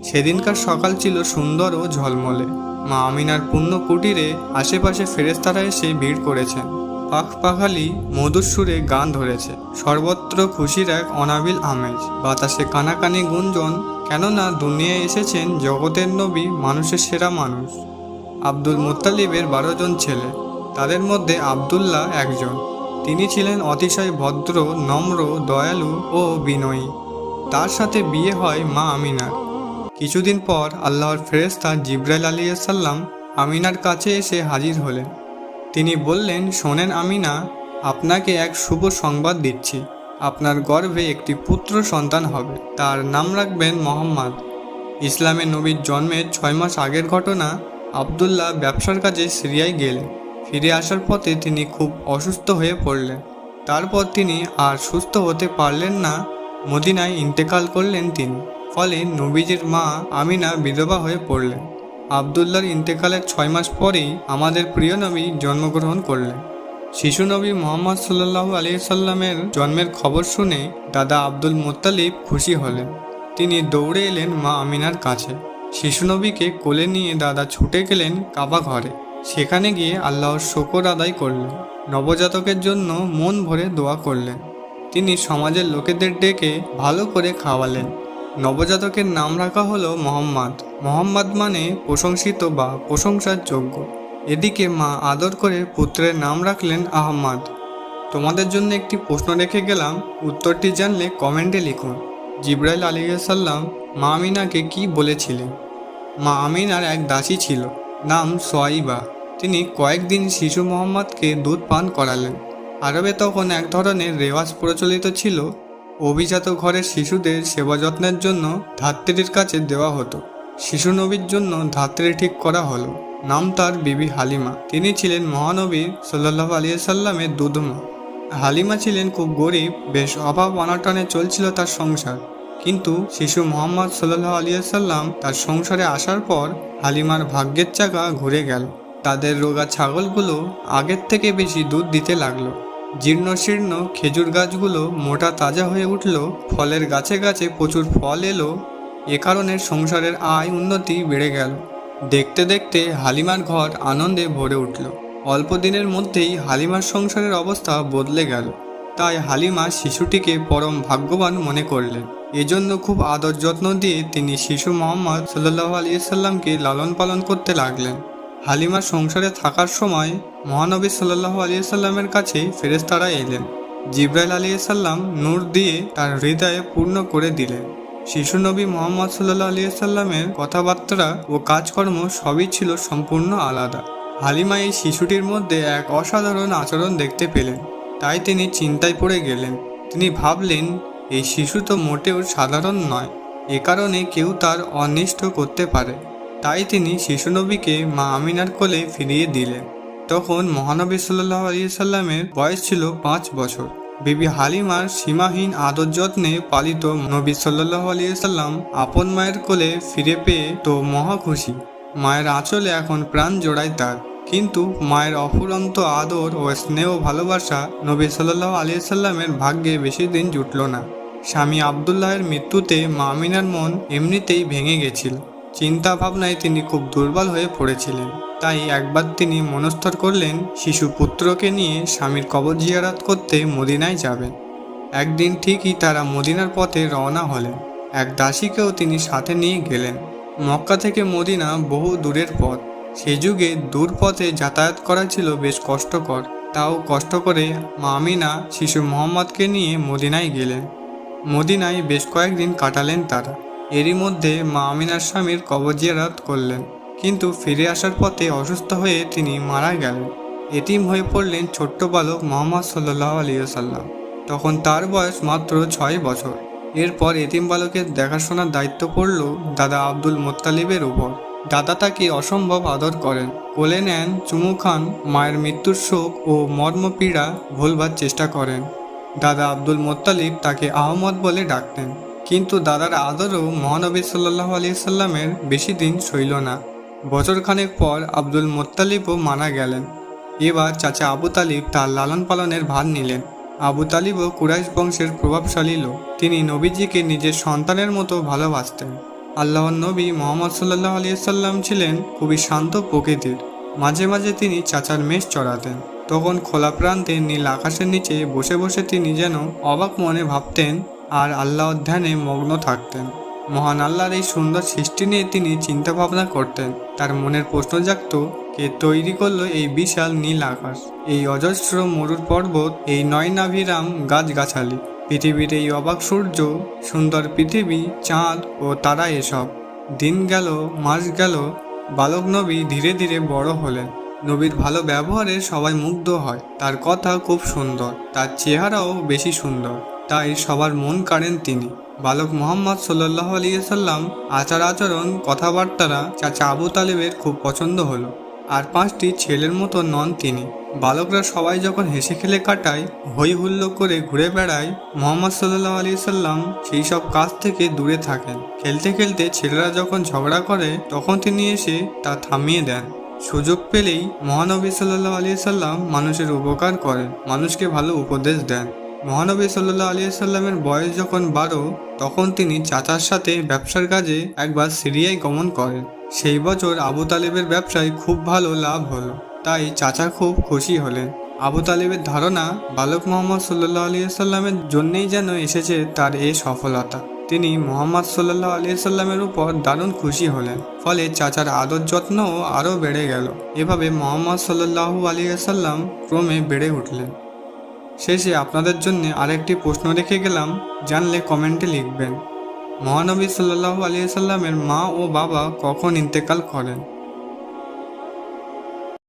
সেদিনকার সকাল ছিল সুন্দর ও ঝলমলে। মা আমিনার পুণ্য কুটিরে আশেপাশে ফেরেশতারা এসে ভিড় করেছেন। পাখ পাখালি মধুর সুরে গান ধরেছে। সর্বত্র খুশির এক অনাবিল আমেজ, বাতাসে কানাকানি গুঞ্জন। কেননা দুনিয়ায় এসেছেন জগতের নবী, মানুষের সেরা মানুষ। আব্দুল মুত্তালিবের 12 জন ছেলে, তাদের মধ্যে আব্দুল্লাহ একজন। তিনি ছিলেন অতিশয় ভদ্র, নম্র, দয়ালু ও বিনয়ী। তার সাথে বিয়ে হয় মা আমিনার। কিছুদিন পর আল্লাহর ফেরেশতা জিবরাইল আলাইহিসসালাম আমিনার কাছে এসে হাজির হলেন। তিনি বললেন, শোনেন আমিনা, আপনাকে এক শুভ সংবাদ দিচ্ছি। আপনার গর্ভে একটি পুত্র সন্তান হবে। তার নাম রাখবেন মোহাম্মদ। ইসলামে নবীর জন্মের 6 মাস আগের ঘটনা। আব্দুল্লাহ ব্যবসার কাজে সিরিয়ায় গেলেন। ফিরে আসার পথে তিনি খুব অসুস্থ হয়ে পড়লেন। তারপর তিনি আর সুস্থ হতে পারলেন না। মদিনায় ইন্তেকাল করলেন তিনি। ফলে নবীজির মা আমিনা বিধবা হয়ে পড়লেন। আব্দুল্লাহর ইন্তেকালের 6 মাস পরেই আমাদের প্রিয় নবী জন্মগ্রহণ করলেন। শিশু নবী মোহাম্মদ সাল্লাল্লাহু আলাইহি সাল্লামের জন্মের খবর শুনে দাদা আব্দুল মুত্তালিব খুশি হলেন। তিনি দৌড়ে এলেন মা আমিনার কাছে। শিশু নবীকে কোলে নিয়ে দাদা ছুটে গেলেন কাবা ঘরে। সেখানে গিয়ে আল্লাহর শুকর আদায় করলেন। নবজাতকের জন্য মন ভরে দোয়া করলেন। তিনি সমাজের লোকেদের ডেকে ভালো করে খাওয়ালেন। নবজাতকের নাম রাখা হলো মোহাম্মদ। মোহাম্মদ মানে প্রশংসিত বা প্রশংসার যোগ্য। এদিকে মা আদর করে পুত্রের নাম রাখলেন আহম্মদ। তোমাদের জন্য একটি প্রশ্ন রেখে গেলাম, উত্তরটি জানলে কমেন্টে লিখুন। জিবরাইল আলাইহিসসালাম মা আমিনাকে কি বলেছিলেন? মা আমিনার এক দাসী ছিল, নাম সোয়াইবা। তিনি কয়েকদিন শিশু মোহাম্মদকে দুধ পান করালেন। আরবে তখন এক ধরনের রেওয়াজ প্রচলিত ছিল, অভিজাত ঘরের শিশুদের সেবা যত্নের জন্য ধাত্রীর কাছে দেওয়া হতো। শিশু নবীর জন্য ধাত্রী ঠিক করা হলো। নাম তার বিবি হালিমা। তিনি ছিলেন মহানবী সাল্লাল্লাহু আলাইহি সাল্লামের দুধমা। হালিমা ছিলেন খুব গরিব, বেশ অভাব অনাটনে চলছিল তার সংসার। কিন্তু শিশু মোহাম্মদ সাল্লাল্লাহু আলাইহি সাল্লাম তার সংসারে আসার পর হালিমার ভাগ্যের চাকা ঘুরে গেল। তাদের রোগা ছাগলগুলো আগের থেকে বেশি দুধ দিতে লাগলো। জীর্ণ শীর্ণ খেজুর গাছগুলো মোটা তাজা হয়ে উঠল। ফলের গাছে গাছে প্রচুর ফল এলো। এ কারণে সংসারের আয় উন্নতি বেড়ে গেল। দেখতে দেখতে হালিমার ঘর আনন্দে ভরে উঠল। অল্প দিনের মধ্যেই হালিমার সংসারের অবস্থা বদলে গেল। তাই হালিমা শিশুটিকে পরম ভাগ্যবান মনে করলেন। এজন্য খুব আদর যত্ন দিয়ে তিনি শিশু মোহাম্মদ সাল্লাল্লাহু আলাইহি সাল্লামকে লালন পালন করতে লাগলেন। হালিমার সংসারে থাকার সময় মহানবী সাল্লাল্লাহু আলাইহি সাল্লামের কাছে ফেরেশতারা এলেন। জিবরাইল আলাইহিস সালাম নূর দিয়ে তার হৃদয়ে পূর্ণ করে দিলেন। শিশু নবী মোহাম্মদ সাল্লাল্লাহু আলাইহি সাল্লামের কথাবার্তা ও কাজকর্ম সবই ছিল সম্পূর্ণ আলাদা। হালিমা এই শিশুটির মধ্যে এক অসাধারণ আচরণ দেখতে পেলেন। তাই তিনি চিন্তায় পড়ে গেলেন। তিনি ভাবলেন, এই শিশু তো মোটেও সাধারণ নয়, এ কারণে কেউ তার অনিষ্ট করতে পারে। তাই তিনি শিশু নবীকে মা আমিনার কোলে ফিরিয়ে দিলেন। তখন মহানবী সাল্লাল্লাহু আলাইহি সাল্লামের বয়স ছিল 5 বছর। বিবি হালিমার সীমাহীন আদর যত্নে পালিত নবী সাল্লাল্লাহু আলাইহি সাল্লাম আপন মায়ের কোলে ফিরে পেয়ে তো মহা খুশি। মায়ের আঁচলে এখন প্রাণ জোড়ায় তার। কিন্তু মায়ের অফুরন্ত আদর ও স্নেহ ভালোবাসা নবী সাল্লাল্লাহু আলাইহি সাল্লামের ভাগ্যে বেশি দিন জুটল না। স্বামী আব্দুল্লাহের মৃত্যুতে মা আমিনার মন এমনিতেই ভেঙে গেছিল। চিন্তা ভাবনায় তিনি খুব দুর্বল হয়ে পড়েছিলেন। তাই একবার তিনি মনস্থর করলেন, শিশু পুত্রকে নিয়ে স্বামীর কবর জিয়ারত করতে মদিনায় যাবেন। একদিন ঠিকই তারা মদিনার পথে রওনা হলেন। এক দাসীকেও তিনি সাথে নিয়ে গেলেন। মক্কা থেকে মদিনা বহু দূরের পথ। সে যুগে দূর পথে যাতায়াত করা ছিল বেশ কষ্টকর। তাও কষ্ট করে মা আমিনা শিশু মোহাম্মদকে নিয়ে মদিনায় গেলেন। মদিনায় বেশ কয়েকদিন কাটালেন তারা। এরই মধ্যে মা আমিনার স্বামীর কবর জিয়ারত করলেন। কিন্তু ফিরে আসার পথে অসুস্থ হয়ে তিনি মারা গেলেন। এতিম হয়ে পড়লেন ছোট্ট বালক মোহাম্মদ সাল্লাল্লাহু আলাইহি সাল্লাম। তখন তার বয়স মাত্র 6 বছর। এরপর এতিম বালকের দেখাশোনার দায়িত্ব পড়ল দাদা আব্দুল মুত্তালিবের উপর। দাদা তাকে অসম্ভব আদর করেন, কোলে নেন, চুমু খান, মায়ের মৃত্যুর শোক ও মর্মপীড়া ভুলবার চেষ্টা করেন। দাদা আব্দুল মুত্তালিব তাকে আহমদ বলে ডাকতেন। কিন্তু দাদার আদরও মহানবী সাল্লাল্লাহু আলাইহি সাল্লামের বেশি দিন সইল না। বছরখানেক পর আব্দুল মুত্তালিবও মারা গেলেন। এবার চাচা আবু তালিব তার লালন পালনের ভার নিলেন। আবু তালিবও কুরাইশ বংশের প্রভাবশালী লোক। তিনি নবীজিকে নিজের সন্তানের মতো ভালোবাসতেন। আল্লাহর নবী মোহাম্মদ সাল্লাহ আলিয়াল্লাম ছিলেন খুবই শান্ত প্রকৃতির। মাঝে মাঝে তিনি চাচার মেষ চড়াতেন। তখন খোলা প্রান্তে নীল আকাশের নিচে বসে বসে তিনি যেন অবাক মনে ভাবতেন আর আল্লাহর ধ্যানে মগ্ন থাকতেন। মহান আল্লাহর এই সুন্দর সৃষ্টি নিয়ে তিনি চিন্তা ভাবনা করতেন। তার মনের প্রশ্ন জাগত, কে তৈরি করলো এই বিশাল নীল আকাশ, এই অজস্র মরুর পর্বত, এই নয়নাভিরাম গাছগাছালি, পৃথিবীর এই অবাক সূর্য, সুন্দর পৃথিবী, চাঁদ ও তারা। এসব দিন গেল, মাস গেল, বালক নবী ধীরে ধীরে বড় হলেন। নবীর ভালো ব্যবহারে সবাই মুগ্ধ হয়। তার কথা খুব সুন্দর, তার চেহারাও বেশি সুন্দর, তাই সবার মন কাড়েন তিনি। বালক মোহাম্মদ সাল্লাহ আলিয়াল্লাম আচার আচরণ কথাবার্তারা চাচা আবু তালেবের খুব পছন্দ হলো। আর 5টি ছেলের মতো নন তিনি। বালকরা সবাই যখন হেসে খেলে কাটায়, হই হুল্লো করে ঘুরে বেড়ায়, মোহাম্মদ সাল্লাহ আলিয়াল্লাম সেই সব কাজ থেকে দূরে থাকেন। খেলতে খেলতে ছেলেরা যখন ঝগড়া করে তখন তিনি এসে তা থামিয়ে দেন। সুযোগ পেলেই মহানবী সাল্লাহ আলিয়াল্লাম মানুষের উপকার করেন, মানুষকে ভালো উপদেশ দেন। মহানবী সাল্লাহ আলিয়াল্লামের বয়স যখন 12, তখন তিনি চাচার সাথে ব্যবসার কাজে একবার সিরিয়ায় গমন করেন। সেই বছর আবু তালেবের ব্যবসায় খুব ভালো লাভ হলো, তাই চাচা খুব খুশি হলেন। আবু তালেবের ধারণা বালক মোহাম্মদ সাল্লাহ আলিয়াল্লামের জন্যেই যেন এসেছে তার এই সফলতা। তিনি মোহাম্মদ সাল্লাহ আলিয়াল্লামের উপর দারুণ খুশি হলেন। ফলে চাচার আদর যত্নও আরও বেড়ে গেল। এভাবে মোহাম্মদ সাল্লাহু আলিয়াল্লাম ক্রমে বেড়ে উঠলেন। শেষে আপনাদের জন্য আরেকটি প্রশ্ন রেখে গেলাম, জানলে কমেন্টে লিখবেন। মহানবী সাল্লাল্লাহু আলাইহি সাল্লামের মা ও বাবা কখন ইন্তেকাল করেন?